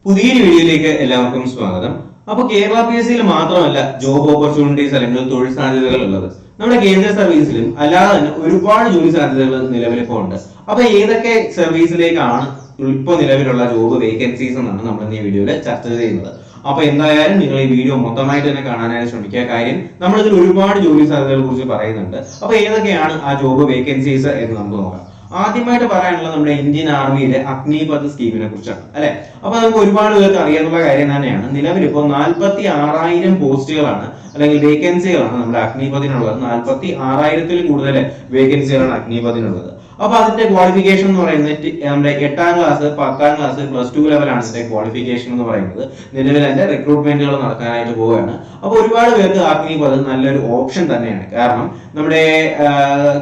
പുതിയൊരു വീഡിയോയിലേക്ക് എല്ലാവർക്കും സ്വാഗതം. അപ്പോൾ കേരള PSC മാത്രമല്ല ജോബ് ഓപ്പർച്യൂണിറ്റീസ് അല്ലെങ്കിൽ തൊഴിൽ സാധ്യതകൾ ഉള്ളത്. നമ്മുടെ കേന്ദ്ര സർവീസിലും അല്ലാതെ തന്നെ ഒരുപാട് ജോലി സാധ്യതകൾ നിലവിലിപ്പോൾ ഉണ്ട്. അപ്പൊ ഏതൊക്കെ സർവീസിലേക്കാണ് ഇപ്പോൾ നിലവിലുള്ള ജോബ് വേക്കൻസീസ് എന്നാണ് നമ്മൾ ഈ വീഡിയോയിൽ ചർച്ച ചെയ്യുന്നത്. അപ്പൊ എന്തായാലും നിങ്ങൾ ഈ വീഡിയോ മൊത്തമായിട്ട് തന്നെ കാണാനായിട്ട് ശ്രമിക്കുക. കാര്യം നമ്മളിതിൽ ഒരുപാട് ജോലി സാധ്യതകളെ കുറിച്ച് പറയുന്നുണ്ട്. അപ്പൊ ഏതൊക്കെയാണ് ആ ജോബ് വേക്കൻസീസ് എന്ന് നമുക്ക് നോക്കാം. ആദ്യമായിട്ട് പറയാനുള്ളത് നമ്മുടെ ഇന്ത്യൻ ആർമിയുടെ അഗ്നിപഥ് സ്കീമിനെ കുറിച്ചാണ് അല്ലെ. അപ്പൊ നമുക്ക് ഒരുപാട് പേർക്ക് അറിയാനുള്ള കാര്യം തന്നെയാണ്. നിലവിൽ ഇപ്പോൾ 46,000 പോസ്റ്റുകളാണ് അല്ലെങ്കിൽ വേക്കൻസികളാണ് നമ്മുടെ അഗ്നിപഥിനുള്ളത്. 46,000 കൂടുതൽ വേക്കൻസികളാണ് അഗ്നിപഥിനുള്ളത്. അപ്പൊ അതിന്റെ ക്വാളിഫിക്കേഷൻ എന്ന് പറയുന്നത് നമ്മുടെ 8ാം ക്ലാസ് 10ാം ക്ലാസ് +2 ലെവലാണ് ഇതിന്റെ ക്വാളിഫിക്കേഷൻ എന്ന് പറയുന്നത്. നിലവിൽ അതിന്റെ റിക്രൂട്ട്മെന്റുകൾ നടക്കാനായിട്ട് പോവുകയാണ്. അപ്പൊ ഒരുപാട് പേർക്ക് അഗ്നിപഥ് നല്ലൊരു ഓപ്ഷൻ തന്നെയാണ്. കാരണം നമ്മുടെ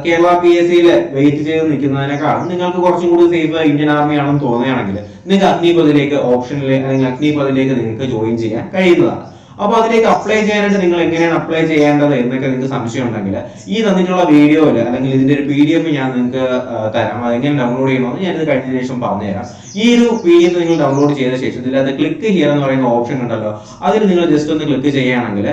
കേരള PSC വെയിറ്റ് ചെയ്ത് നിൽക്കുന്നതിനേക്കാളും നിങ്ങൾക്ക് കുറച്ചും കൂടി സേഫ് ഇന്ത്യൻ ആർമി ആണെന്ന് തോന്നുകയാണെങ്കിൽ നിങ്ങൾക്ക് അഗ്നിപഥിലേക്ക് ഓപ്ഷനിലേക്ക് അല്ലെങ്കിൽ അഗ്നിപഥിലേക്ക് നിങ്ങൾക്ക് ജോയിൻ ചെയ്യാൻ കഴിയുന്നതാണ്. അപ്പൊ അതിലേക്ക് അപ്ലൈ ചെയ്യാനായിട്ട് നിങ്ങൾ എങ്ങനെയാണ് അപ്ലൈ ചെയ്യേണ്ടത് എന്നൊക്കെ നിങ്ങൾക്ക് സംശയം ഉണ്ടെങ്കിൽ ഈ തന്നിട്ടുള്ള വീഡിയോയിൽ അല്ലെങ്കിൽ ഇതിന്റെ ഒരു PDF ഞാൻ നിങ്ങൾക്ക് തരാം. അതെങ്ങനെ ഡൗൺലോഡ് ചെയ്യണമെന്ന് ഞാനിത് കഴിഞ്ഞ ശേഷം പറഞ്ഞുതരാം. ഈ ഒരു PDF നിങ്ങൾ ഡൗൺലോഡ് ചെയ്ത ശേഷം ഇതിലത് ക്ലിക്ക് ഹിയർ എന്ന് പറയുന്ന ഓപ്ഷൻ ഉണ്ടല്ലോ, അതിൽ നിങ്ങൾ ജസ്റ്റ് ഒന്ന് ക്ലിക്ക് ചെയ്യുകയാണെങ്കിൽ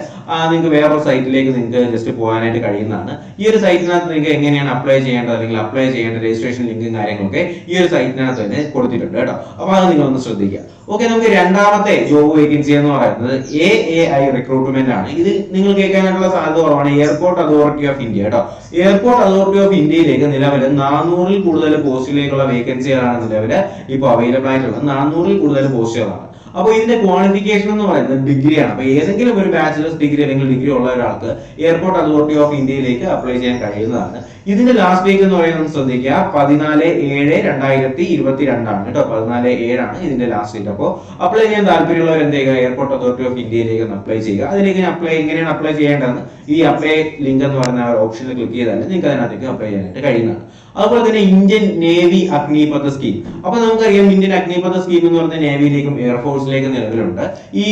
നിങ്ങൾക്ക് വേറൊരു സൈറ്റിലേക്ക് നിങ്ങൾക്ക് ജസ്റ്റ് പോകാനായിട്ട് കഴിയുന്നതാണ്. ഈ ഒരു സൈറ്റിനകത്ത് നിങ്ങൾക്ക് എങ്ങനെയാണ് അപ്ലൈ ചെയ്യേണ്ടത് അല്ലെങ്കിൽ അപ്ലൈ ചെയ്യേണ്ട രജിസ്ട്രേഷൻ ലിങ്കും കാര്യങ്ങളൊക്കെ ഈ ഒരു സൈറ്റിനകത്ത് തന്നെ കൊടുത്തിട്ടുണ്ട് കേട്ടോ. അപ്പൊ അത് നിങ്ങൾ ഒന്ന് ശ്രദ്ധിക്കുക. ഓക്കെ, നമുക്ക് രണ്ടാമത്തെ ജോബ് വേക്കൻസി എന്ന് പറയുന്നത് AAI റിക്രൂട്ട്മെന്റ് ആണ്. ഇത് നിങ്ങൾ കേൾക്കാനായിട്ടുള്ള സാധ്യത കുറവാണ്. എയർപോർട്ട് അതോറിറ്റി ഓഫ് ഇന്ത്യ കേട്ടോ. എയർപോർട്ട് അതോറിറ്റി ഓഫ് ഇന്ത്യയിലേക്ക് നിലവിൽ 400 കൂടുതൽ പോസ്റ്റിലേക്കുള്ള വേക്കൻസികളാണ് നിലവിൽ ഇപ്പോൾ അവൈലബിൾ ആയിട്ടുള്ളത്. 400 കൂടുതൽ പോസ്റ്റുകളാണ്. അപ്പോൾ ഇതിന്റെ ക്വാളിഫിക്കേഷൻ എന്ന് പറയുന്നത് ഡിഗ്രിയാണ്. അപ്പൊ ഏതെങ്കിലും ഒരു ബാച്ചിലേഴ്സ് ഡിഗ്രി അല്ലെങ്കിൽ ഡിഗ്രി ഉള്ള ഒരാൾക്ക് എയർപോർട്ട് അതോറിറ്റി ഓഫ് ഇന്ത്യയിലേക്ക് അപ്ലൈ ചെയ്യാൻ കഴിയുന്നതാണ്. ഇതിന്റെ ലാസ്റ്റ് ഡേറ്റ് എന്ന് പറയുന്നത് ശ്രദ്ധിക്കുക 14/7/2022 ആണ് കേട്ടോ. 14/7 ആണ് ഇതിന്റെ ലാസ്റ്റ് ഡേറ്റ്. അപ്പോൾ അപ്ലൈ ചെയ്യാൻ താല്പര്യമുള്ളവർ എന്ത് ചെയ്യുക, എയർപോർട്ട് അതോറിറ്റി ഓഫ് ഇന്ത്യയിലേക്ക് അപ്ലൈ ചെയ്യുക. അതിലേക്ക് എങ്ങനെയാണ് അപ്ലൈ ചെയ്യേണ്ടതെന്ന് ഈ അപ്ലൈ ലിങ്ക് എന്ന് പറയുന്ന ഓപ്ഷനിൽ ക്ലിക്ക് ചെയ്താൽ നിങ്ങൾക്ക് അതിനകത്തേക്ക് അപ്ലൈ ചെയ്യാനായിട്ട് കഴിയുന്നതാണ്. അതുപോലെ തന്നെ ഇന്ത്യൻ നേവി അഗ്നിപഥ് സ്കീം. അപ്പൊ നമുക്കറിയാം ഇന്ത്യൻ അഗ്നിപഥ് സ്കീം എന്ന് പറയുന്നത് നേവിയിലേക്കും എയർഫോഴ്സിലേക്കും നിലവിലുണ്ട്. ഈ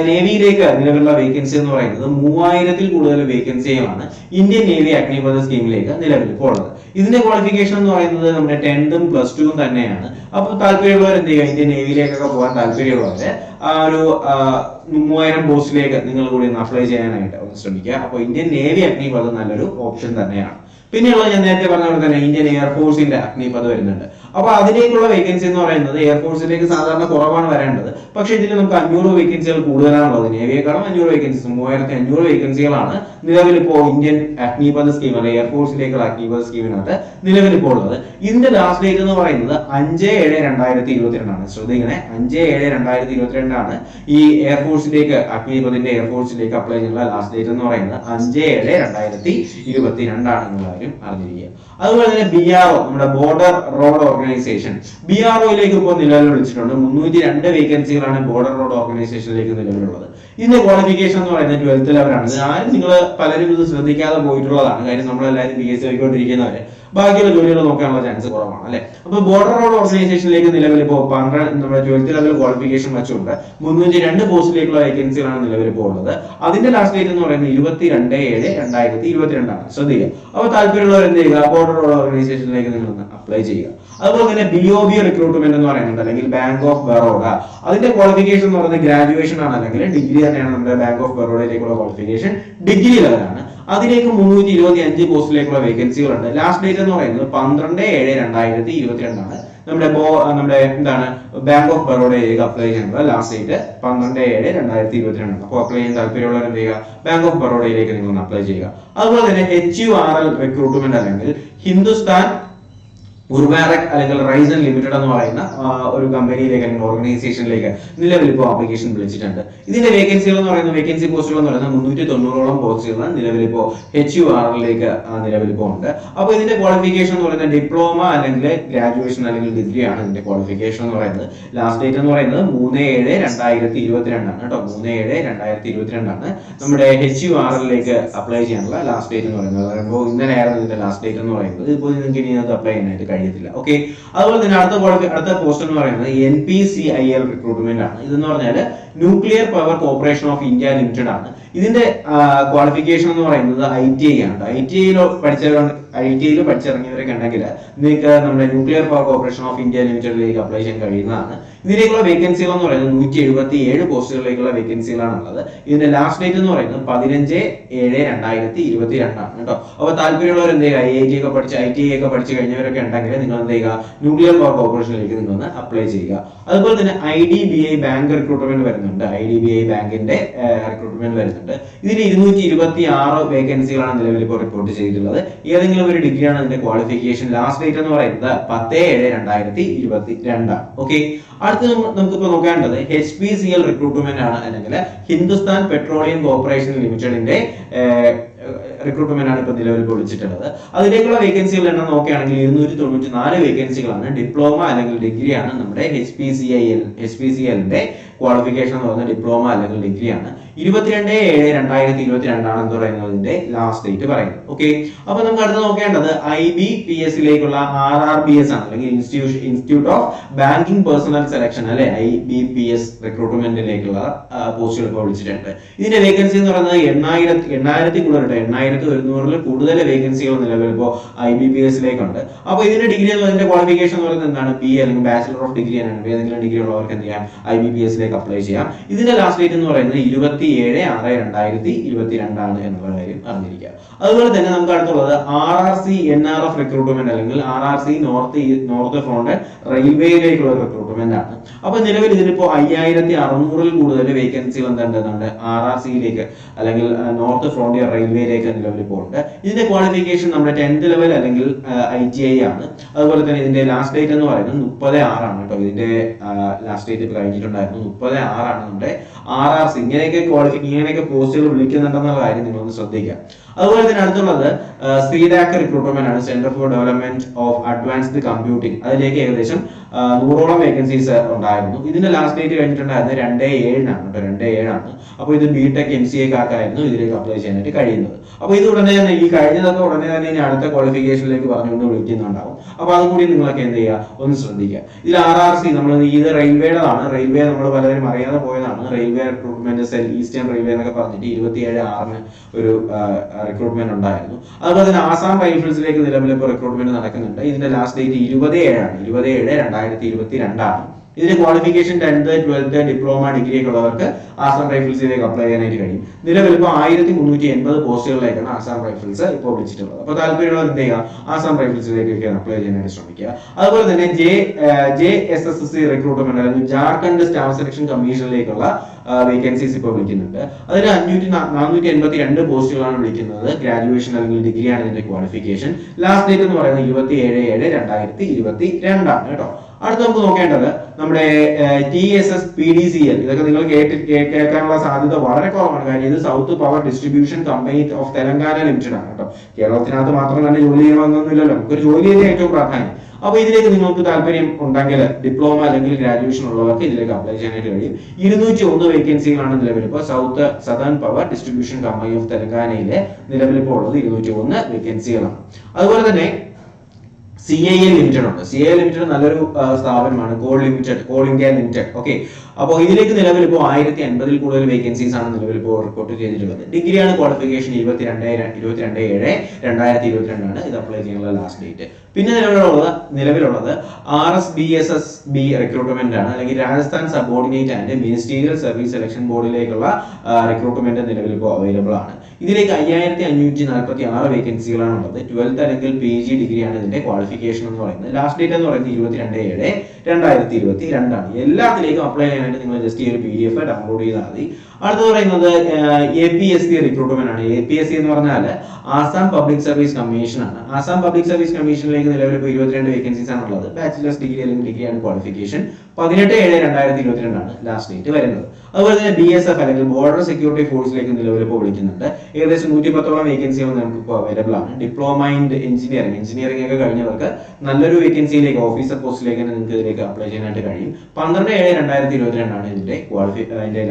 നേവിയിലേക്ക് നിലവിലുള്ള വേക്കൻസി എന്ന് പറയുന്നത് 3000 കൂടുതൽ വേക്കൻസികളാണ് ഇന്ത്യൻ നേവി അഗ്നിപഥ് സ്കീമിലേക്ക് നിലവിൽ ഇപ്പോൾ ഉള്ളത്. ഇതിന്റെ ക്വാളിഫിക്കേഷൻ എന്ന് പറയുന്നത് നമ്മുടെ 10th +2 തന്നെയാണ്. അപ്പൊ താല്പര്യമുള്ളവർ എന്ത് ചെയ്യുക, ഇന്ത്യൻ നേവിയിലേക്കൊക്കെ പോകാൻ താല്പര്യമുള്ളവര് ആ ഒരു 3000 പോസ്റ്റിലേക്ക് നിങ്ങൾ കൂടി ഒന്ന് അപ്ലൈ ചെയ്യാനായിട്ട് ഒന്ന് ശ്രമിക്കുക. അപ്പോൾ ഇന്ത്യൻ നേവി അഗ്നിപഥ് നല്ലൊരു ഓപ്ഷൻ തന്നെയാണ്. പിന്നെയുള്ള ഞാൻ നേരത്തെ പറഞ്ഞ പോലെ തന്നെ ഇന്ത്യൻ എയർഫോഴ്സിന്റെ അഗ്നിപഥ് വരുന്നുണ്ട്. അപ്പൊ അതിലേക്കുള്ള വേക്കൻസി എന്ന് പറയുന്നത് എയർഫോഴ്സിലേക്ക് സാധാരണ കുറവാണ് വരേണ്ടത്. പക്ഷെ ഇതിൽ നമുക്ക് 500 വേക്കൻസികൾ കൂടുതലാണുള്ളത്. നേവിയെക്കാളും 500 വേക്കൻസീസ് 3500 വേക്കൻസികളാണ് നിലവിൽ ഇപ്പോൾ ഇന്ത്യൻ അഗ്നിപഥ് സ്കീം അല്ലെങ്കിൽ എയർഫോഴ്സിലേക്കുള്ള അഗ്നിപഥ് സ്കീമിനകത്ത് നിലവിൽ ഇപ്പോൾ ഉള്ളത്. ഇതിന്റെ ലാസ്റ്റ് ഡേറ്റ് എന്ന് പറയുന്നത് 5/7/2022 ആണ്. ശ്രദ്ധിക്കണേ, 5/7/2022 ആണ് ഈ എയർഫോഴ്സിലേക്ക് അഗ്നിപഥിന്റെ എയർഫോഴ്സിലേക്ക് അപ്ലൈ ചെയ്യാനുള്ള ലാസ്റ്റ് ഡേറ്റ് എന്ന് പറയുന്നത് 5/7/2022 ആണ് എന്നുള്ള കാര്യം അറിഞ്ഞിരിക്കുക. അതുപോലെ തന്നെ BRO നമ്മുടെ ബോർഡർ റോഡ് ഓർഗനൈസേഷൻ BROയിലേക്ക് ഇപ്പോൾ നിലവിൽ വിളിച്ചിട്ടുണ്ട്. 302 വേക്കൻസികളാണ് ബോർഡർ റോഡ് ഓർഗനൈസേഷനിലേക്ക് നിലവിലുള്ളത്. ഇതിന്റെ ക്വാളിഫിക്കേഷൻ എന്ന് പറയുന്നത് 12th ലെവലാണ്. ആരും നിങ്ങൾ പലരും ഇത് ശ്രദ്ധിക്കാതെ പോയിട്ടുള്ളതാണ്. കാര്യം നമ്മളെല്ലാവരും PSC ആയിക്കൊണ്ടിരിക്കുന്നവരെ ബാക്കിയുള്ള ജോലികൾ നോക്കാനുള്ള ചാൻസ് കുറവാണ് അല്ലെ. അപ്പൊ ബോർഡർ റോഡ് ഓർഗനൈസേഷനിലേക്ക് നിലവിൽ ഇപ്പോൾ 12 നമ്മുടെ 12th ലെവൽ ക്വാളിഫിക്കേഷൻ വെച്ചുകൊണ്ട് 302 പോസ്റ്റിലേക്കുള്ള വേക്കൻസികളാണ് നിലവിൽ ഇപ്പോൾ ഉള്ളത്. അതിന്റെ ലാസ്റ്റ് ഡേറ്റ് എന്ന് പറയുന്നത് 22/7/2022 ആണ്. ശ്രദ്ധിക്കുക. അപ്പോൾ താല്പര്യമുള്ളവർ എന്ത് ചെയ്യുക, ബോർഡർ റോഡ് ഓർഗനൈസേഷനിലേക്ക് നിങ്ങൾ അപ്ലൈ ചെയ്യുക. അതുപോലെ തന്നെ BOB റിക്രൂട്ട്മെന്റ് എന്ന് പറയുന്നുണ്ട് അല്ലെങ്കിൽ ബാങ്ക് ഓഫ് ബറോഡ. അതിന്റെ ക്വാളിഫിക്കേഷൻ എന്ന് പറയുന്നത് ഗ്രാജുവേഷൻ ആണ് അല്ലെങ്കിൽ ഡിഗ്രി തന്നെയാണ്. നമ്മുടെ ബാങ്ക് ഓഫ് ബറോഡയിലേക്കുള്ള ക്വാളിഫിക്കേഷൻ ഡിഗ്രി ലെവലാണ്. അതിലേക്ക് 325 പോസ്റ്റിലേക്കുള്ള വേക്കൻസികളുണ്ട്. ലാസ്റ്റ് ഡേറ്റ് എന്ന് പറയുന്നത് 12/7/2022 ആണ്. നമ്മുടെ എന്താണ് ബാങ്ക് ഓഫ് ബറോഡയിലേക്ക് അപ്ലൈ ചെയ്യുന്നത് ലാസ്റ്റ് ഡേറ്റ് 12/7/2022 ആണ്. അപ്പോൾ അപ്ലൈ ചെയ്യാൻ താല്പര്യമുള്ളവർ എന്ത് ചെയ്യുക, ബാങ്ക് ഓഫ് ബറോഡയിലേക്ക് നിങ്ങൾ അപ്ലൈ ചെയ്യുക. അതുപോലെ തന്നെ HURL റിക്രൂട്ട്മെന്റ് അല്ലെങ്കിൽ ഹിന്ദുസ്ഥാൻ ഉർവാരക് അല്ലെങ്കിൽ റൈസൻ ലിമിറ്റഡ് എന്ന് പറയുന്ന ഒരു കമ്പനിയിലേക്ക് അല്ലെങ്കിൽ ഓർഗനൈസേഷനിലേക്ക് നിലവിൽ ഇപ്പോൾ ആപ്ലിക്കേഷൻ വിളിച്ചിട്ടുണ്ട്. ഇതിന്റെ വേക്കൻസികൾ എന്ന് പറയുന്നത് വേക്കൻസി പോസ്റ്റുകൾ എന്ന് പറയുന്നത് 390ഓളം പോസ്റ്റുകൾ നിലവിൽ ഇപ്പോൾ HURLലേക്ക് നിലവിൽ ഇപ്പോൾ ഉണ്ട്. അപ്പോൾ ഇതിന്റെ ക്വാളിഫിക്കേഷൻ എന്ന് പറയുന്നത് ഡിപ്ലോമ അല്ലെങ്കിൽ ഗ്രാജുവേഷൻ അല്ലെങ്കിൽ ഡിഗ്രി ആണ് ഇതിന്റെ ക്വാളിഫിക്കേഷൻ എന്ന് പറയുന്നത്. ലാസ്റ്റ് ഡേറ്റ് എന്ന് പറയുന്നത് 3/7/2022 ആണ് കേട്ടോ. 3/7/2022 ആണ് നമ്മുടെ HURLലേക്ക് അപ്ലൈ ചെയ്യാനുള്ള ലാസ്റ്റ് ഡേറ്റ് എന്ന് പറയുന്നത്. അപ്പോൾ ഇന്നലെയായിരുന്നു ഇതിന്റെ ലാസ്റ്റ് ഡേറ്റ് എന്ന് പറയുന്നത്. ഇപ്പോൾ നിങ്ങൾക്ക് ഇനി അത് അപ്ലൈ ചെയ്യാനായിട്ട് കഴിയത്തില്ല. ഓക്കെ, അതുപോലെ തന്നെ അടുത്ത പോസ്റ്റ് എന്ന് പറയുന്നത് NPCIL റിക്രൂട്ട്മെന്റ് ആണ്. ഇതെന്ന് പറഞ്ഞാൽ nuclear power corporation of India limited ആണ്. ഇതിന്റെ ക്വാളിഫിക്കേഷൻ എന്ന് പറയുന്നത് ITI ആണ്. ITIയിൽ പഠിച്ചിറങ്ങിയവരൊക്കെ ഉണ്ടെങ്കിൽ നിങ്ങൾക്ക് നമ്മുടെ nuclear power corporation of India ലിമിറ്റഡിലേക്ക് അപ്ലൈ ചെയ്യാൻ കഴിയുന്നതാണ്. ഇതിലേക്കുള്ള വേക്കൻസികൾ എന്ന് പറയുന്നത് 177 പോസ്റ്റുകളിലേക്കുള്ള വേക്കൻസികളാണ് ഉള്ളത്. ഇതിന്റെ ലാസ്റ്റ് ഡേറ്റ് എന്ന് പറയുന്നത് 15/7/2022 ആണ് കേട്ടോ. അപ്പോൾ താല്പര്യമുള്ളവർ എന്ത് ചെയ്യുക, IIT ഒക്കെ പഠിച്ചു കഴിഞ്ഞവരൊക്കെ ഉണ്ടെങ്കിൽ നിങ്ങൾ എന്ത് ചെയ്യുക, ന്യൂക്ലിയർ പവർ കോർപ്പറേഷനിലേക്ക് നിങ്ങൾ ഒന്ന് അപ്ലൈ ചെയ്യുക. അതുപോലെ തന്നെ IDBI ബാങ്ക് റിക്രൂട്ട്മെന്റ് വരുന്നുണ്ട്. IDBI ബാങ്കിന്റെ റിക്രൂട്ട്മെന്റ് വരുന്നുണ്ട്. ഇതിൽ 226 വേക്കൻസികളാണ് നിലവിൽ ഇപ്പോൾ റിപ്പോർട്ട് ചെയ്തിട്ടുള്ളത്. ഏതെങ്കിലും ഒരു ഡിഗ്രിയാണ് ഇതിന്റെ ക്വാളിഫിക്കേഷൻ. ലാസ്റ്റ് ഡേറ്റ് എന്ന് പറയുന്നത് 10/7/2022. ഓക്കെ, അടുത്ത് നമുക്കിപ്പോൾ നോക്കേണ്ടത് HPCL റിക്രൂട്ട്മെന്റ് ആണ്, അല്ലെങ്കിൽ ഹിന്ദുസ്ഥാൻ പെട്രോളിയം കോർപ്പറേഷൻ ലിമിറ്റഡിന്റെ റിക്രൂട്ട്മെന്റ് ആണ് ഇപ്പോൾ നിലവിൽ വിളിച്ചിട്ടുള്ളത്. അതിലേക്കുള്ള വേക്കൻസികൾ എണ്ണം നോക്കുകയാണെങ്കിൽ 294 വേക്കൻസികളാണ്. ഡിപ്ലോമ അല്ലെങ്കിൽ ഡിഗ്രിയാണ് നമ്മുടെ HPCLന്റെ ക്വാളിഫിക്കേഷൻ എന്ന് പറയുന്നത് ഡിപ്ലോമ അല്ലെങ്കിൽ ഡിഗ്രിയാണ്. 22/7/2022 ആണ് എന്ന് പറയുന്നതിന്റെ ലാസ്റ്റ് ഡേറ്റ് പറയുന്നത്. ഓക്കെ, അപ്പൊ നമുക്ക് അടുത്ത് നോക്കേണ്ടത് IBPS-ലേക്കുള്ള RRBS ആണ്, അല്ലെങ്കിൽ institute of banking personal selection അല്ലെ, IBPS റിക്രൂട്ട്മെന്റിലേക്കുള്ള പോസ്റ്റുകൾ ഇപ്പോൾ വിളിച്ചിട്ടുണ്ട്. ഇതിന്റെ വേക്കൻസി എന്ന് പറയുന്നത് 8,000 കൂടുതൽ, 8,100 കൂടുതൽ വേക്കൻസികൾ നിലവിൽ ഇപ്പോൾ IBPS-ലേക്കുണ്ട്. അപ്പൊ ഇതിന്റെ ഡിഗ്രി അതിന്റെ ക്വാളിഫിക്കേഷൻ എന്ന് പറയുന്നത് എന്താണ്, PA അല്ലെങ്കിൽ ബാച്ചിലർ ഓഫ് ഡിഗ്രി ആണ്. ഏതെങ്കിലും ഡിഗ്രി ഉള്ളവർക്ക് എന്ത് ചെയ്യാം, IBPS-ലേക്ക് അപ്ലൈ ചെയ്യാം. ഇതിന്റെ ലാസ്റ്റ് ഡേറ്റ് എന്ന് പറയുന്നത് 27/6/2022 ആണ് എന്നുള്ള കാര്യം അറിഞ്ഞിരിക്കുക. അതുപോലെ തന്നെ നമുക്ക് അടുത്തുള്ളത് RRC NRF റിക്രൂട്ട്മെന്റ്, അല്ലെങ്കിൽ RRC നോർത്ത് ഫ്രോണ്ട് റെയിൽവേയിലേക്കുള്ള റിക്രൂട്ട്മെന്റ് ആണ്. അപ്പൊ നിലവിൽ ഇതിനിപ്പോ 5,600 കൂടുതൽ വേക്കൻസികൾ എന്തുണ്ട് RRC-യിലേക്ക് അല്ലെങ്കിൽ നോർത്ത് ഫ്രോണ്ടിയർ റെയിൽവേയിലേക്ക് നിലവിൽ ഇപ്പോൾ ഉണ്ട്. ഇതിന്റെ ക്വാളിഫിക്കേഷൻ നമ്മുടെ 10th ലെവൽ അല്ലെങ്കിൽ ITI ആണ്. അതുപോലെ തന്നെ ഇതിന്റെ ലാസ്റ്റ് ഡേറ്റ് എന്ന് പറയുന്നത് 30/6 ആണ് കേട്ടോ. ഇതിന്റെ ലാസ്റ്റ് ഡേറ്റ് കഴിഞ്ഞിട്ടുണ്ടായിരുന്നു, 30/6 ആണ് നമ്മുടെ RRC. ഇങ്ങനെയൊക്കെ പോസ്റ്റുകൾ വിളിക്കുന്നുണ്ടെന്നുള്ള കാര്യം നിങ്ങളൊന്ന് ശ്രദ്ധിക്കുക. അതുപോലെ തന്നെ അടുത്തുള്ളത് CDAC റിക്രൂട്ട്മെന്റ് ആണ്, centre for development of advanced computing. അതിലേക്ക് ഏകദേശം 100ഓളം വേക്കൻസീസ് ഉണ്ടായിരുന്നു. ഇതിന്റെ ലാസ്റ്റ് ഡേറ്റ് കഴിഞ്ഞിട്ടുണ്ടായിരുന്നത് 2/7 ആണ് കേട്ടോ, 2/7 ആണ്. അപ്പോൾ ഇത് BTech MCA-ക്കാർക്കായിരുന്നു ഇതിലേക്ക് അപ്ലൈ ചെയ്യാനായിട്ട് കഴിയുന്നത്. അപ്പോൾ ഇത് ഉടനെ തന്നെ ഈ കഴിഞ്ഞതൊക്കെ ഉടനെ തന്നെ ഇനി അടുത്ത ക്വാളിഫിക്കേഷനിലേക്ക് പറഞ്ഞുകൊണ്ട് വിളിക്കുന്നുണ്ടാവും. അപ്പോൾ അതും കൂടി നിങ്ങളൊക്കെ എന്ത് ചെയ്യുക, ഒന്ന് ശ്രദ്ധിക്കുക. ഇതിൽ RRC നമ്മൾ ഇത് റെയിൽവേയുടേതാണ്. റെയിൽവേ നമ്മൾ പലരും അറിയാതെ പോയതാണ്. Railway recruitment cell eastern railway എന്നൊക്കെ പറഞ്ഞിട്ട് 27/6 ഒരു റിക്രൂട്ട്മെന്റ് ഉണ്ടായിരുന്നു. അതുപോലെ തന്നെ ആസാം റൈഫിൾസിലേക്ക് നിലവിൽ ഇപ്പോൾ റിക്രൂട്ട്മെന്റ് നടക്കുന്നുണ്ട്. ഇതിന്റെ ലാസ്റ്റ് ഡേറ്റ് 27 ആണ്, 27/7/2022 ആണ്. ഇതിന്റെ qualification 10th 12th diploma degree ഒക്കെ ഉള്ളവർക്ക് ആസാം റൈഫിൾസിലേക്ക് അപ്ലൈ ചെയ്യാനായിട്ട് കഴിയും. നിലവിൽ ഇപ്പോൾ 1380 പോസ്റ്റുകളിലേക്കാണ് ആസാം റൈഫിൾസ് ഇപ്പോൾ വിളിച്ചിട്ടുള്ളത്. അപ്പോൾ താല്പര്യമുള്ളവർ എന്ത് ചെയ്യുക, ആസാം റൈഫിൾസിലേക്ക് അപ്ലൈ ചെയ്യാനായിട്ട് ശ്രമിക്കുക. അതുപോലെ തന്നെ JSSC റിക്രൂട്ട്മെന്റ് അല്ലെങ്കിൽ ജാർഖണ്ഡ് സ്റ്റാഫ് സെലക്ഷൻ കമ്മീഷനിലേക്കുള്ള വേക്കൻസീസ് ഇപ്പോൾ വിളിക്കുന്നുണ്ട്. അതിൽ 482 പോസ്റ്റുകളാണ് വിളിക്കുന്നത്. ഗ്രാജുവേഷൻ അല്ലെങ്കിൽ ഡിഗ്രിയാണ് ഇതിന്റെ ക്വാളിഫിക്കേഷൻ. ലാസ്റ്റ് ഡേറ്റ് എന്ന് പറയുന്നത് 27/7/2022 ആണ് കേട്ടോ. അടുത്ത നമുക്ക് നോക്കേണ്ടത് നമ്മുടെ TSS PDCL. ഇതൊക്കെ നിങ്ങൾ കേൾക്കാനുള്ള സാധ്യത വളരെ കുറവാണ്. കാര്യം ഇത് south power distribution company of Telangana limited ആണ് കേട്ടോ. കേരളത്തിനകത്ത് മാത്രം തന്നെ ജോലി ചെയ്യണമെന്നൊന്നുമില്ലല്ലോ, നമുക്കൊരു ജോലി ചെയ്തേ ഏറ്റവും പ്രാധാന്യം. അപ്പൊ ഇതിലേക്ക് നിങ്ങൾക്ക് താല്പര്യം ഉണ്ടെങ്കിൽ ഡിപ്ലോമ അല്ലെങ്കിൽ ഗ്രാജുവേഷൻ ഉള്ളവർക്ക് ഇതിലേക്ക് അപ്ലൈ ചെയ്യാനായിട്ട് കഴിയും. 201 വേക്കൻസികളാണ് നിലവിൽ ഇപ്പോൾ southern power distribution company of തെലങ്കാനയിലെ നിലവിൽ ഇപ്പോൾ ഉള്ളത് 201 വേക്കൻസികളാണ്. അതുപോലെ തന്നെ CIL ലിമിറ്റഡ് ഉണ്ട്. CIL ലിമിറ്റഡ് നല്ലൊരു സ്ഥാപനമാണ്. Call India limited. ഓക്കെ, അപ്പോൾ ഇതിലേക്ക് നിലവിൽ ഇപ്പോൾ 1050 കൂടുതൽ വേക്കൻസീസ് ആണ് നിലവിൽ ഇപ്പോൾ റിപ്പോർട്ട് ചെയ്തിട്ടുള്ളത്. ഡിഗ്രിയാണ് ക്വാളിഫിക്കേഷൻ. 22/7/2022 ആണ് ഇത് അപ്ലൈ ചെയ്യാനുള്ള ലാസ്റ്റ് ഡേറ്റ്. പിന്നെ നിലവിലുള്ളത് RSBSSB റിക്രൂട്ട്മെന്റ് ആണ്, അല്ലെങ്കിൽ Rajasthan subordinate and ministerial service selection ബോർഡിലേക്കുള്ള റിക്രൂട്ട്മെന്റ് നിലവിൽ ഇപ്പോൾ അവൈലബിൾ ആണ്. ഇതിലേക്ക് 5546 വേക്കൻസികളാണ് ഉള്ളത്. 12th അല്ലെങ്കിൽ PG ഡിഗ്രിയാണ് ഇതിന്റെ ക്വാളിഫിക്കേഷൻ എന്ന് പറയുന്നത്. ലാസ്റ്റ് ഡേറ്റ് എന്ന് പറയുന്നത് 22/7/2022 ആണ്. എല്ലാത്തിലേക്കും അപ്ലൈ ചെയ്യാനായിട്ട് നിങ്ങൾ ജസ്റ്റ് ഈ ഒരു PDF ഡൗൺലോഡ് ചെയ്താൽ മതി. അടുത്തത് പറയുന്നത് APSC റിക്രൂട്ട്മെന്റ് ആണ്. APSC എന്ന് പറഞ്ഞാൽ ആസാം പബ്ലിക് സർവീസ് കമ്മീഷൻ ആണ്. ആസാം പബ്ലിക് സർവീസ് കമ്മീഷനിലേക്ക് നിലവിൽ ഇപ്പോൾ 22 വേക്കൻസീസ് ആണ് ഉള്ളത്. ബാച്ചിലേഴ്സ് ഡിഗ്രി അല്ലെങ്കിൽ ഡിഗ്രിയാണ് ക്വാളിഫിക്കേഷൻ. 18/7/2022 ആണ് ലാസ്റ്റ് ഡേറ്റ് വരുന്നത്. അതുപോലെ തന്നെ BSF അല്ലെങ്കിൽ ബോർഡർ സെക്യൂരിറ്റി ഫോഴ്സിലേക്ക് നിലവിൽ ഇപ്പോൾ വിളിക്കുന്നുണ്ട്. ഏകദേശം 110ഓളം വേക്കൻസികൾ നമുക്ക് ഇപ്പോൾ അവൈലബിൾ ആണ്. ഡിപ്ലോമ ഇൻ എഞ്ചിനീയറിംഗ് ഒക്കെ കഴിഞ്ഞവർക്ക് നല്ലൊരു വേക്കൻസിയിലേക്ക് ഓഫീസർ പോസ്റ്റിലേക്ക് നിങ്ങൾക്ക് ഇതിലേക്ക് അപ്ലൈ ചെയ്യാനായിട്ട് കഴിയും. 12/7/2022 ആണ് ഇതിന്റെ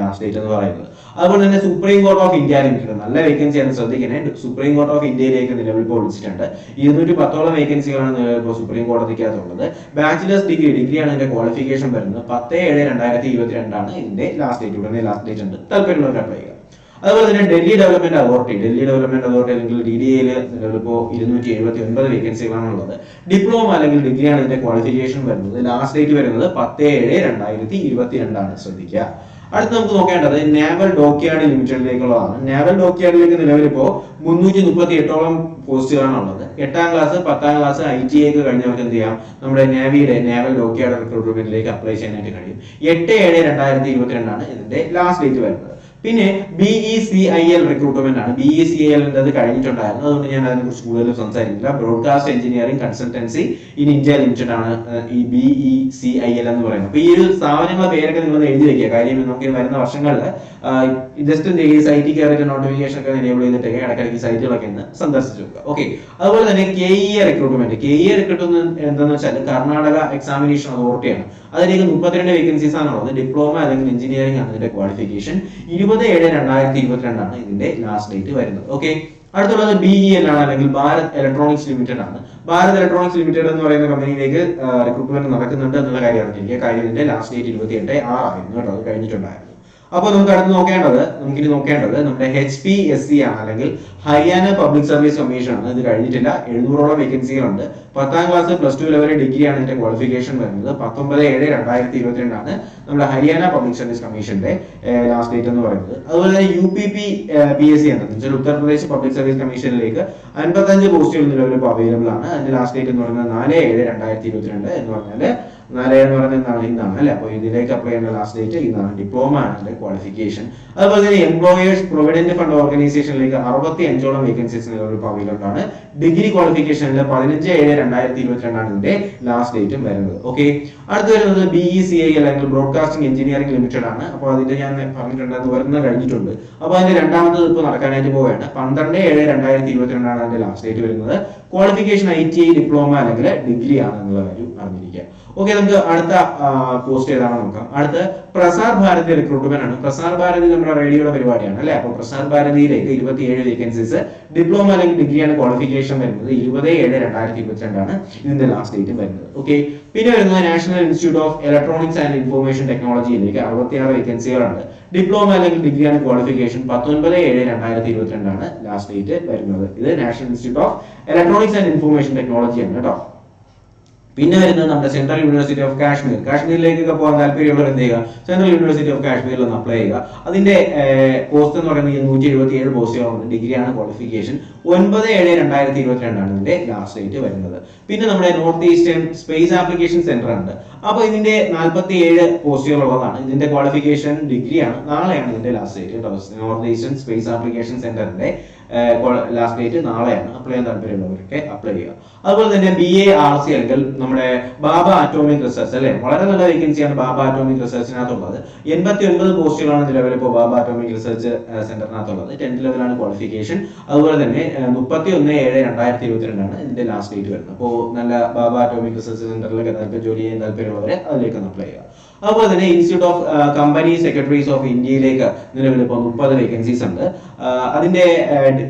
ലാസ്റ്റ് ഡേറ്റ് എന്ന് പറയുന്നത്. അതുപോലെ തന്നെ supreme court of India limited നല്ല വേക്കൻസിയാണ്, ശ്രദ്ധിക്കണേ. സുപ്രീം കോർട്ട് ഓഫ് ഇന്ത്യയിലേക്ക് നിലവിൽ ഇപ്പോൾ വിളിച്ചിട്ടുണ്ട്. 210ഓളം വേക്കൻസികളാണ് നിലവിൽ ഇപ്പോൾ സുപ്രീം കോടതിക്കകത്തുള്ളത്. ബാച്ചിലേഴ്സ് ഡിഗ്രിയാണ് ഇതിന്റെ ക്വാളിഫിക്കേഷൻ വരുന്നത്. 10/7/2022 ആണ് ഇതിന്റെ ലാസ്റ്റ് ഡേറ്റ്. ഉടനെ ലാസ്റ്റ് ഡേറ്റ് ഉണ്ട്, താല്പര്യമുള്ളവർ അപ്ലൈ ചെയ്യുക. അതുപോലെ തന്നെ ഡൽഹി ഡെവലപ്മെന്റ് അതോറിറ്റി അല്ലെങ്കിൽ DDA-യിൽ നിലവിലിപ്പോൾ 279 വേക്കൻസികളാണുള്ളത്. ഡിപ്ലോമ അല്ലെങ്കിൽ ഡിഗ്രിയാണ് ഇതിന്റെ ക്വാളിഫിക്കേഷൻ വരുന്നത്. ലാസ്റ്റ് ഡേറ്റ് വരുന്നത് 10/7/2022 ആണ്. ശ്രദ്ധിക്കുക. അടുത്ത് നമുക്ക് നോക്കേണ്ടത് നാവൽ ഡോക്യാർഡ് ലിമിറ്റഡിലേക്കുള്ളതാണ്. നാവൽ ഡോക്യാർഡിലേക്ക് നിലവിലിപ്പോ 338ഓളം പോസ്റ്റുകളാണ് ഉള്ളത്. 8ാം ക്ലാസ് 10ാം ക്ലാസ് ITA ഒക്കെ കഴിഞ്ഞവർക്ക് എന്ത് ചെയ്യാം, നമ്മുടെ നാവിയുടെ നാവൽ ഡോക്യാർഡ് റിക്രൂട്ട്മെന്റിലേക്ക് അപ്ലൈ ചെയ്യാനായിട്ട് കഴിയും. 8/7/2022 ആണ് ഇതിന്റെ ലാസ്റ്റ് ഡേറ്റ് വരുന്നത്. പിന്നെ BECIL റിക്രൂട്ട്മെന്റ് ആണ്. BECIL കഴിഞ്ഞിട്ടുണ്ടായിരുന്നു, അതുകൊണ്ട് ഞാൻ അതിനെക്കുറിച്ച് കൂടുതൽ സംസാരിക്കില്ല. Broadcast engineering consultancy in India limited ആണ് ഈ BECIL എന്ന് പറയുന്നത്. അപ്പൊ ഈ ഒരു സ്ഥാപനങ്ങളുടെ പേരൊക്കെ നിങ്ങൾ എഴുതി വെക്കുക. കാര്യം നമുക്ക് വരുന്ന വർഷങ്ങളിൽ ജസ്റ്റ് ഈ സൈറ്റിൽ കയറിയിട്ട് നോട്ടിഫിക്കേഷൻ ഒക്കെ എനേബിൾ ചെയ്തിട്ട് ഇടയ്ക്കിടയ്ക്ക് സൈറ്റുകളൊക്കെ ഒന്ന് സന്ദർശിച്ചു നോക്കുക. ഓക്കെ. അതുപോലെ തന്നെ KEA റിക്രൂട്ട്മെന്റ് എന്താണെന്ന് വെച്ചാൽ കർണാടക എക്സാമിനേഷൻ അതോറിറ്റിയാണ്. അതിലേക്ക് 32 വേക്കൻസീസ് ആണുള്ളത്. ഡിപ്ലോമ അല്ലെങ്കിൽ എഞ്ചിനീയറിംഗ് ആണ് ഇതിന്റെ ക്വാളിഫിക്കേഷൻ. 20/7/2022 ആണ് ഇതിന്റെ ലാസ്റ്റ് ഡേറ്റ് വരുന്നത്. ഓക്കെ. അടുത്തുള്ളത് BEL ആണ്, അല്ലെങ്കിൽ ഭാരത് ഇലക്ട്രോണിക്സ് ലിമിറ്റഡ് ആണ്. ഭാരത് ഇലക്ട്രോണിക്സ് ലിമിറ്റഡ് എന്ന് പറയുന്ന കമ്പനിയിലേക്ക് റിക്രൂട്ട്മെന്റ് നടക്കുന്നുണ്ട് എന്നുള്ള കാര്യം അറിഞ്ഞിരിക്കുക. കാര്യം ഇതിന്റെ ലാസ്റ്റ് ഡേറ്റ് 28/6 ആയിരുന്നു കേട്ടോ, അത് കഴിഞ്ഞിട്ടുണ്ടായിരുന്നു. അപ്പോൾ നമുക്ക് അടുത്ത് നോക്കേണ്ടത് നമ്മുടെ HPSC ആണ്, അല്ലെങ്കിൽ ഹരിയാന പബ്ലിക് സർവീസ് കമ്മീഷൻ ആണ്. ഇത് കഴിഞ്ഞിട്ടില്ല. 700ഓളം വേക്കൻസികളുണ്ട്. 10ാം ക്ലാസ് +2 ലെവൽ ഡിഗ്രിയാണ് ഇതിന്റെ ക്വാളിഫിക്കേഷൻ വരുന്നത്. 19/7/2022 ആണ് നമ്മുടെ ഹരിയാന പബ്ലിക് സർവീസ് കമ്മീഷന്റെ ലാസ്റ്റ് ഡേറ്റ് എന്ന് പറയുന്നത്. അതുപോലെ തന്നെ UPPSC ആണ്, ഉത്തർപ്രദേശ് പബ്ലിക് സർവീസ് കമ്മീഷനിലേക്ക് 55 പോസ്റ്റുകൾ നിലവിൽ അവൈലബിൾ ആണ്. അതിന്റെ ലാസ്റ്റ് ഡേറ്റ് എന്ന് പറയുന്നത് 4/7/2022 എന്ന് പറഞ്ഞാൽ 4 എന്ന് പറയുന്നത് ഇന്നാണ് അല്ലെ. അപ്പോൾ ഇതിലേക്ക് അപ്ലൈ ചെയ്യുന്ന ലാസ്റ്റ് ഡേറ്റ് ഇന്നാണ്. ഡിപ്ലോമ ആണ് ക്വാളിഫിക്കേഷൻ. അതുപോലെ തന്നെ എംപ്ലോയേഴ്സ് പ്രൊവിഡന്റ് ഫണ്ട് ഓർഗനൈസേഷനിലേക്ക് 65ഓളം വേക്കൻസീസ് നിലവിൽ അവൈലബിൾ ആണ്. ഡിഗ്രി ക്വാളിഫിക്കേഷനിൽ 15/7/2022 ആണ് ഇതിന്റെ ലാസ്റ്റ് ഡേറ്റും വരുന്നത്. ഓക്കെ. അടുത്ത് വരുന്നത് BECIL അല്ലെങ്കിൽ ബ്രോഡ്കാസ്റ്റിംഗ് എഞ്ചിനീയറിംഗ് ലിമിറ്റഡ് ആണ്. അപ്പോൾ അതിന്റെ ഞാൻ പറഞ്ഞിട്ടുണ്ട്, അത് വരുന്ന കഴിഞ്ഞിട്ടുണ്ട്. അപ്പോൾ അതിന്റെ രണ്ടാമത്തത് ഇപ്പോൾ നടക്കാനായിട്ട് പോവുകയാണ്. 12/7/2022 ആണ് അതിന്റെ ലാസ്റ്റ് ഡേറ്റ് വരുന്നത്. ക്വാളിഫിക്കേഷൻ ITA ഡിപ്ലോമ അല്ലെങ്കിൽ ഡിഗ്രി ആണ് എന്നുള്ള കാര്യം അറിഞ്ഞിരിക്കുക. ഓക്കെ. നമുക്ക് അടുത്ത പോസ്റ്റ് ഏതാണെന്ന് നോക്കാം. അടുത്ത പ്രസാർ ഭാരതി റിക്രൂട്ട്മെന്റ് ആണ്. പ്രസാർ ഭാരതി നമ്മുടെ റേഡിയോയുടെ പരിപാടിയാണ് അല്ലെ. അപ്പോൾ പ്രസാർ ഭാരതിയിലേക്ക് 27 വേക്കൻസീസ്, ഡിപ്ലോമ അല്ലെങ്കിൽ ഡിഗ്രിയാണ് ക്വാളിഫിക്കേഷൻ വരുന്നത്. 20/7/2022 ആണ് ഇതിന്റെ ലാസ്റ്റ് ഡേറ്റ് വരുന്നത്. ഓക്കെ. പിന്നെ വരുന്നത് national institute of electronics and information ടെക്നോളജിയിലേക്ക് 66 വേക്കൻസികളുണ്ട്. ഡിപ്ലോമ അല്ലെങ്കിൽ ഡിഗ്രിയാണ് ക്വാളിഫിക്കേഷൻ. 19/7/2022 ആണ് ലാസ്റ്റ് ഡേറ്റ് വരുന്നത്. ഇത് national institute of electronics and information technology ആണ് കേട്ടോ. പിന്നെ വരുന്നത് നമ്മുടെ സെൻട്രൽ യൂണിവേഴ്സിറ്റി ഓഫ് കാശ്മീരിലേക്കൊക്കെ പോകാൻ താല്പര്യമുള്ളവർ എന്ത് ചെയ്യുക, സെൻട്രൽ യൂണിവേഴ്സിറ്റി ഓഫ് കാശ്മീരിൽ ഒന്ന് അപ്ലൈ ചെയ്യുക. അതിന്റെ പോസ്റ്റ് എന്ന് പറയുന്നത് 177 പോസ്റ്റുകളുണ്ട്. ഡിഗ്രിയാണ് ക്വാളിഫിക്കേഷൻ. 9/7/2022 ആണ് ഇതിന്റെ ലാസ്റ്റ് ഡേറ്റ് വരുന്നത്. പിന്നെ നമ്മുടെ north eastern space application centre ഉണ്ട്. അപ്പൊ ഇതിന്റെ 47 പോസ്റ്റുകൾ ഉള്ളതാണ്. ഇതിന്റെ ക്വാളിഫിക്കേഷൻ ഡിഗ്രിയാണ്. നാളെയാണ് ഇതിന്റെ ലാസ്റ്റ് ഡേറ്റ് കേട്ടോ. നോർത്ത് ഈസ്റ്റേൺ സ്പേസ് ആപ്ലിക്കേഷൻ സെന്ററിന്റെ ലാസ്റ്റ് ഡേറ്റ് നാളെയാണ്. അപ്ലൈ ചെയ്യാൻ താല്പര്യമുള്ളവരൊക്കെ അപ്ലൈ ചെയ്യുക. അതുപോലെ തന്നെ BARC അല്ലെങ്കിൽ നമ്മുടെ ബാബ ആറ്റോമിക് റിസർച്ച് അല്ലെ, വളരെ നല്ല വേക്കൻസിയാണ് ബാബ ആറ്റോമിക് റിസർച്ചിനകത്തുള്ളത്. 89 പോസ്റ്റുകളാണ് നിലവിൽ ഇപ്പോൾ ബാബ ആറ്റോമിക് റിസർച്ച് സെന്ററിനകത്തുള്ളത്. 10th ലെവലാണ് ക്വാളിഫിക്കേഷൻ. അതുപോലെ തന്നെ 31/7/2022 ആണ് ഇതിന്റെ ലാസ്റ്റ് ഡേറ്റ് വരുന്നത്. അപ്പോൾ നല്ല ബാബ ആറ്റോമിക് റിസർച്ച് സെന്ററിലൊക്കെ ജോലി ചെയ്യാൻ താല്പര്യമുള്ളവരെ അതിലേക്ക് ഒന്ന് അപ്ലൈ ചെയ്യുക. അതുപോലെ തന്നെ institute of company secretaries of ഇന്ത്യയിലേക്ക് നിലവിൽ ഇപ്പോൾ 30 വേക്കൻസീസ് ഉണ്ട്. അതിന്റെ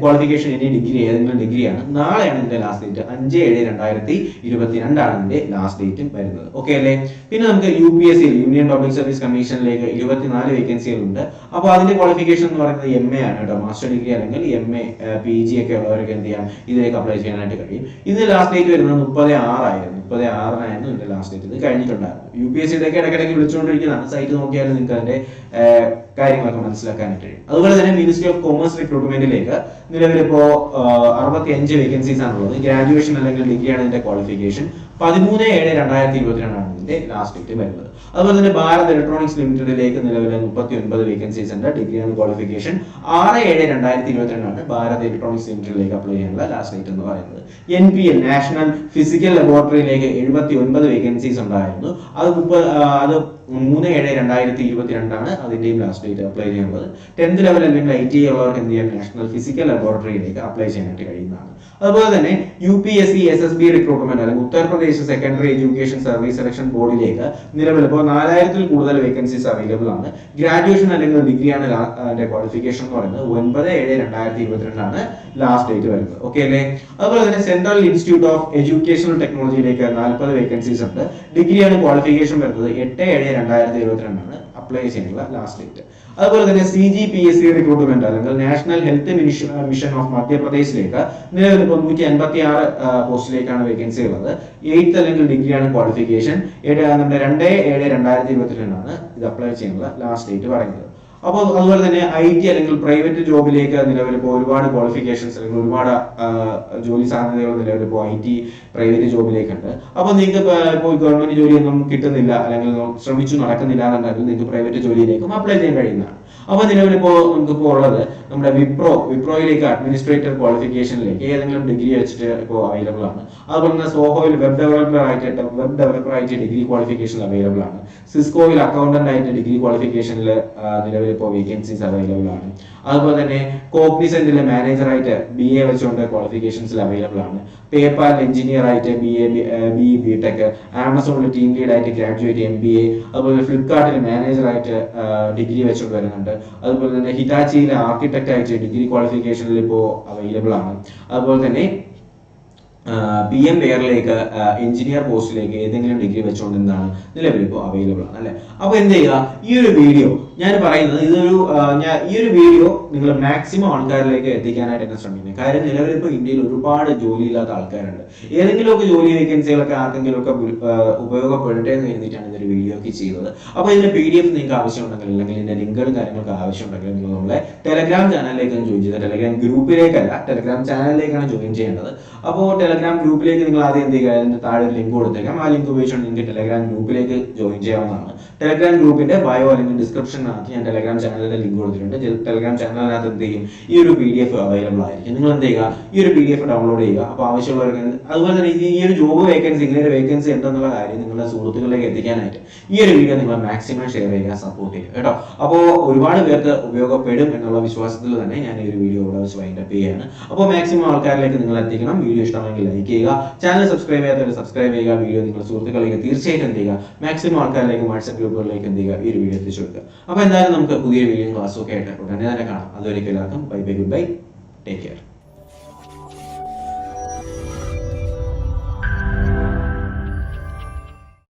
ക്വാളിഫിക്കേഷൻ ഇനി ഡിഗ്രി, ഏതെങ്കിലും ഡിഗ്രിയാണ്. നാളെയാണ് ഇതിന്റെ ലാസ്റ്റ് ഡേറ്റ്. 5/7/2022 ആണ് ഇതിന്റെ ലാസ്റ്റ് ഡേറ്റും വരുന്നത്. ഓക്കെ അല്ലേ. പിന്നെ നമുക്ക് UPSC യൂണിയൻ പബ്ലിക് സർവീസ് കമ്മീഷനിലേക്ക് 24 വേക്കൻസികളുണ്ട്. അപ്പോൾ അതിന്റെ ക്വാളിഫിക്കേഷൻ എന്ന് പറയുന്നത് MA ആണ് കേട്ടോ. മാസ്റ്റർ ഡിഗ്രി അല്ലെങ്കിൽ MA PG ഒക്കെ ഉള്ളവരൊക്കെ എന്ത് ചെയ്യാം, ഇതിലേക്ക് അപ്ലൈ ചെയ്യാനായിട്ട് കഴിയും. ഇതിന്റെ ലാസ്റ്റ് ഡേറ്റ് വരുന്നത് 30/6 ഇതിന്റെ ലാസ്റ്റ് ഡേറ്റ്. ഇത് കഴിഞ്ഞിട്ടുണ്ടായിരുന്നു. UPSC-യുടെയൊക്കെ ഇടയ്ക്കിടയ്ക്ക് വിളിച്ചുകൊണ്ടിരിക്കുന്നതാണ്. സൈറ്റ് നോക്കിയാൽ നിങ്ങൾക്ക് അതിന്റെ കാര്യങ്ങളൊക്കെ മനസ്സിലാക്കാനായിട്ട് കഴിയും. അതുപോലെ തന്നെ മിനിസ്ട്രി ഓഫ് കൊമേഴ്സ് റിക്രൂട്ട്മെന്റിലേക്ക് നിലവിൽ ഇപ്പോ 65 വേക്കൻസീസ് ആണുള്ളത്. ഗ്രാജുവേഷൻ അല്ലെങ്കിൽ ഡിഗ്രിയാണ് ഇതിന്റെ ക്വാളിഫിക്കേഷൻ. 13/7/2022 ആണ് ഇതിന്റെ ലാസ്റ്റ് ഡേറ്റ് വരുന്നത്. അതുപോലെ തന്നെ ഭാരത് ഇലക്ട്രോണിക്സ് ലിമിറ്റഡിലേക്ക് നിലവിൽ 39 വേക്കൻസീസ് ഉണ്ട്. ഡിഗ്രിയാണ് ക്വാളിഫിക്കേഷൻ. 6/7/2022 ആണ് ഭാരത് ഇലക്ട്രോണിക്സ് ലിമിറ്റഡിലേക്ക് അപ്ലൈ ചെയ്യാനുള്ള ലാസ്റ്റ് ഡേറ്റ് എന്ന് പറയുന്നത്. NPL നാഷണൽ ഫിസിക്കൽ ലബോറട്ടറിയിലേക്ക് 79 വേക്കൻസീസ് ഉണ്ടായിരുന്നു. അത് 3/7/2022 ആണ് അതിന്റെയും ലാസ്റ്റ് ഡേറ്റ് അപ്ലൈ ചെയ്യാനുള്ളത്. 10th ലെവൽ അല്ലെങ്കിൽ ITA ഉള്ളവർക്ക് എന്ത് ചെയ്യാം, നാഷണൽ ഫിസിക്കൽ ലബോറട്ടറിയിലേക്ക് അപ്ലൈ ചെയ്യാനായിട്ട് കഴിയുന്നതാണ്. അതുപോലെ തന്നെ UPSC SSB റിക്രൂട്ട്മെന്റ് അല്ലെങ്കിൽ Uttar Pradesh secondary education service selection ബോർഡിലേക്ക് നിലവിൽ ഇപ്പോൾ 4000-ൽ കൂടുതൽ വേക്കൻസീസ് അവൈലബിൾ ആണ്. ഗ്രാജുവേഷൻ അല്ലെങ്കിൽ ഡിഗ്രിയാണ് ക്വാളിഫിക്കേഷൻ എന്ന് പറയുന്നത്. 9/7/2022 ആണ് ലാസ്റ്റ് ഡേറ്റ് വരുന്നത്. ഓക്കെ അല്ലേ. അതുപോലെ തന്നെ സെൻട്രൽ ഇൻസ്റ്റിറ്റ്യൂട്ട് ഓഫ് എഡ്യൂക്കേഷണൽ ടെക്നോളജിയിലേക്ക് 40 വേക്കൻസീസ് ഉണ്ട്. ഡിഗ്രിയാണ് ക്വാളിഫിക്കേഷൻ വരുന്നത്. 8/7/2022 ആണ് അപ്ലൈ ചെയ്യാനുള്ള ലാസ്റ്റ് ഡേറ്റ്. അതുപോലെ തന്നെ CGPSC റിക്രൂട്ട്മെന്റ് അല്ലെങ്കിൽ നാഷണൽ ഹെൽത്ത് മിഷൻ ഓഫ് മധ്യപ്രദേശിലേക്ക് നിലവിൽ ഇപ്പോൾ 156 പോസ്റ്റിലേക്കാണ് വേക്കൻസി ഉള്ളത്. 8th അല്ലെങ്കിൽ ഡിഗ്രിയാണ് ക്വാളിഫിക്കേഷൻ. നമ്മുടെ 2/7/2022 ഇത് അപ്ലൈ ചെയ്യാനുള്ള ലാസ്റ്റ് ഡേറ്റ് പറയുന്നത്. അപ്പോൾ അതുപോലെ തന്നെ IT അല്ലെങ്കിൽ പ്രൈവറ്റ് ജോബിലേക്ക് നിലവിൽ ഇപ്പോൾ ഒരുപാട് ക്വാളിഫിക്കേഷൻസ് അല്ലെങ്കിൽ ഒരുപാട് ജോലി സാധ്യതകൾ നിലവിൽ ഇപ്പോൾ IT പ്രൈവറ്റ് ജോബിലേക്കുണ്ട്. അപ്പോൾ നിങ്ങൾക്ക് ഇപ്പോൾ ഗവൺമെന്റ് ജോലിയൊന്നും കിട്ടുന്നില്ല അല്ലെങ്കിൽ ശ്രമിച്ചു നടക്കുന്നില്ല എന്നുണ്ടെങ്കിൽ നിങ്ങൾക്ക് പ്രൈവറ്റ് ജോലിയിലേക്കും അപ്ലൈ ചെയ്യാൻ കഴിയുന്നതാണ്. അപ്പോൾ നിലവിലിപ്പോൾ നമുക്കിപ്പോൾ ഉള്ളത് നമ്മുടെ വിപ്രോയിലേക്ക് അഡ്മിനിസ്ട്രേറ്റർ ക്വാളിഫിക്കേഷനിലേക്ക് ഏതെങ്കിലും ഡിഗ്രി വെച്ചിട്ട് ഇപ്പോൾ അവൈലബിൾ ആണ്. അതുപോലെ തന്നെ സോഹോയിൽ വെബ് ഡെവലപ്പർ ആയിട്ട് ഡിഗ്രി ക്വാളിഫിക്കേഷൻ അവൈലബിൾ ആണ്. സിസ്കോയിൽ അക്കൗണ്ടന്റ് ആയിട്ട് ഡിഗ്രി ക്വാളിഫിക്കേഷനിൽ നിലവിൽ ഇപ്പോൾ വേക്കൻസീസ് അവൈലബിൾ ആണ്. അതുപോലെ തന്നെ കോഗ്നിസന്റിലെ മാനേജർ ആയിട്ട് BA വെച്ചുകൊണ്ട് ക്വാളിഫിക്കേഷൻസിൽ അവൈലബിൾ ആണ്. പേപാൽ എഞ്ചിനീയർ ആയിട്ട് BE BTech, ആമസോണിൽ ടീം ലീഡ് ആയിട്ട് ഗ്രാജുവേറ്റ് MBA, അതുപോലെ ഫ്ലിപ്കാർട്ടിൽ മാനേജർ ആയിട്ട് ഡിഗ്രി വെച്ചുകൊണ്ട് വരുന്നുണ്ട്. അതുപോലെ തന്നെ ഹിറ്റാച്ചിയിലെ ആർക്കിടെക്ട് ആയിട്ട് ഡിഗ്രി ക്വാളിഫിക്കേഷനിൽ ഇപ്പോൾ അവൈലബിൾ ആണ്. അതുപോലെ തന്നെ PM വെയറിലേക്ക് എഞ്ചിനീയർ പോസ്റ്റിലേക്ക് ഏതെങ്കിലും ഡിഗ്രി വെച്ചുകൊണ്ട് എന്താണ് നിലവിൽ ഇപ്പോൾ അവൈലബിൾ ആണ് അല്ലെ. അപ്പോൾ എന്ത് ചെയ്യുക, ഈ ഒരു വീഡിയോ ഞാൻ പറയുന്നത് ഈ ഒരു വീഡിയോ നിങ്ങൾ മാക്സിമം ആൾക്കാരിലേക്ക് എത്തിക്കാനായിട്ട് തന്നെ ശ്രമിക്കുന്നത്. കാര്യം നിലവിൽ ഇപ്പോൾ ഇന്ത്യയിൽ ഒരുപാട് ജോലിയില്ലാത്ത ആൾക്കാരുണ്ട്. ഏതെങ്കിലുമൊക്കെ ജോലി വേക്കൻസികളൊക്കെ ആർക്കെങ്കിലുമൊക്കെ ഉപയോഗപ്പെടട്ടെ എന്ന് കരുതിയിട്ടാണ് ഇതൊരു വീഡിയോ ഒക്കെ ചെയ്തത്. അപ്പോൾ ഇതിന്റെ PDF നിങ്ങൾക്ക് ആവശ്യമുണ്ടെങ്കിൽ അല്ലെങ്കിൽ ഇതിന്റെ ലിങ്കുകളും കാര്യങ്ങളൊക്കെ ആവശ്യമുണ്ടെങ്കിൽ നിങ്ങൾ നമ്മളെ ടെലഗ്രാം ചാനലിലേക്കാണ് ജോയിൻ ചെയ്തത്. ടെലഗ്രാം ഗ്രൂപ്പിലേക്കല്ല, ടെലഗ്രാം ചാനലിലേക്കാണ് ജോയിൻ ചെയ്യേണ്ടത്. അപ്പോൾ ടെലഗ്രാം ഗ്രൂപ്പിലേക്ക് നിങ്ങൾ ആദ്യം എന്ത് ചെയ്യുക, അതിന്റെ താഴെ ലിങ്ക് കൊടുത്തേക്കാം. ആ ലിങ്ക് ഉപയോഗിച്ചുകൊണ്ട് നിങ്ങൾക്ക് ടെലഗ്രാം ഗ്രൂപ്പിലേക്ക് ജോയിൻ ചെയ്യാവുന്നതാണ്. ടെലഗ്രാം ഗ്രൂപ്പിന്റെ ബയോ അല്ലെങ്കിൽ ഡിസ്ക്രിപ്ഷനകത്ത് ഞാൻ ടെലഗ്രാം ചാനലിന്റെ ലിങ്ക് കൊടുത്തിട്ടുണ്ട്. ടെലഗ്രാം ചാനലിനകത്ത് എന്ത് ചെയ്യും, ഈ ഒരു PDF അവൈലബിൾ ആയിരിക്കും. നിങ്ങൾ എന്ത് ചെയ്യുക, ഈ ഒരു PDF ഡൗൺലോഡ് ചെയ്യുക. അപ്പോൾ ആവശ്യമുള്ളവർക്ക് അതുപോലെ തന്നെ ഈ ഒരു ജോബ് വേക്കൻസി ഇങ്ങനെ ഒരു വേക്കൻസി എന്തെന്നുള്ള കാര്യം നിങ്ങളുടെ സുഹൃത്തുക്കളിലേക്ക് എത്തിക്കാനായിട്ട് ഈ ഒരു വീഡിയോ നിങ്ങൾ മാക്സിമം ഷെയർ ചെയ്യുക, സപ്പോർട്ട് ചെയ്യുക കേട്ടോ. അപ്പോൾ ഒരുപാട് പേർക്ക് ഉപയോഗപ്പെടും എന്നുള്ള വിശ്വാസത്തിൽ തന്നെ ഞാൻ ഈ ഒരു വീഡിയോ ഇവിടെ വെച്ച് വൈൻഡപ്പ് ചെയ്യുകയാണ്. അപ്പോൾ മാക്സിമം ആൾക്കാരിലേക്ക് നിങ്ങൾ എത്തിക്കണം. വീഡിയോ ഇഷ്ടമെങ്കിൽ ലൈക്ക് ചെയ്യുക, ചാനൽ സബ്സ്ക്രൈബ് ചെയ്യാത്തവർ സബ്സ്ക്രൈബ് ചെയ്യുക, വീഡിയോ നിങ്ങളുടെ സുഹൃത്തുക്കളിലേക്ക് തീർച്ചയായിട്ടും എന്ത് ചെയ്യുക, മാക്സിമം ആൾക്കാരിലേക്ക് വാട്സ്ആപ്പ് ഗ്രൂപ്പുകളിലേക്ക് എന്ത് ചെയ്യുക, ഈ ഒരു വീഡിയോ എത്തിച്ചു കൊടുക്കുക. അപ്പോൾ എന്തായാലും നമുക്ക് പുതിയ വീഡിയോ ക്ലാസ്സൊക്കെ ആയിട്ട് ഉടനെ തന്നെ കാണാം. അതുവരേക്കും എല്ലാവർക്കും bye bye, good bye, take care.